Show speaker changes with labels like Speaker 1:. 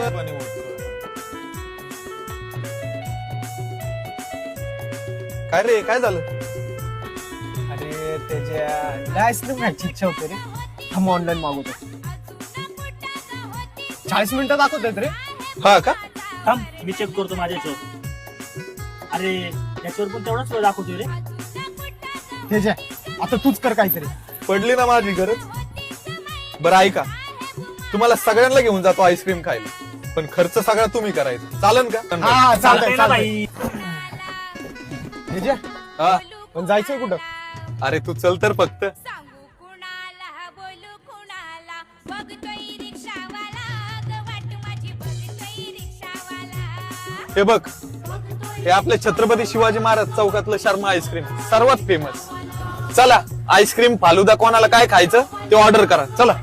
Speaker 1: पाणी ओततोय. काय रे, काय झालं?
Speaker 2: अरे त्याच्या आईस्क्रीम खायची इच्छा होते रे. थांब ऑनलाईन मागवतो. 40 मिनिटं दाखवतात रे.
Speaker 1: हा का?
Speaker 3: थांब मी चेक करतो माझ्या याच्यावर. अरे याच्यावर पण तेवढाच वेळ दाखवतोय रे.
Speaker 2: त्याच्या आता तूच कर काहीतरी.
Speaker 1: पडली ना माझी गरज. बरं ऐका, तुम्हाला सगळ्यांना घेऊन जातो आईस्क्रीम खायला, पण खर्च सगळा तुम्ही करायचा. चालन का?
Speaker 2: हा
Speaker 3: चालतंय ना
Speaker 2: चालतंय.
Speaker 3: बाई.
Speaker 2: त्याच्या
Speaker 1: हा.
Speaker 2: पण जायचंय कुठं?
Speaker 1: अरे तू चल तर फक्त.
Speaker 4: सांगू कुणाला बोलू कुणाला बघतोय रिक्षावाला ग वाट माझी बघतोय रिक्षावाला
Speaker 1: हे बघ, हे आपल्या छत्रपती शिवाजी महाराज चौकातलं शर्मा आईस्क्रीम सर्वात फेमस. चला, आईस्क्रीम फालुदा कोणाला काय खायचं ते ऑर्डर करा. चला.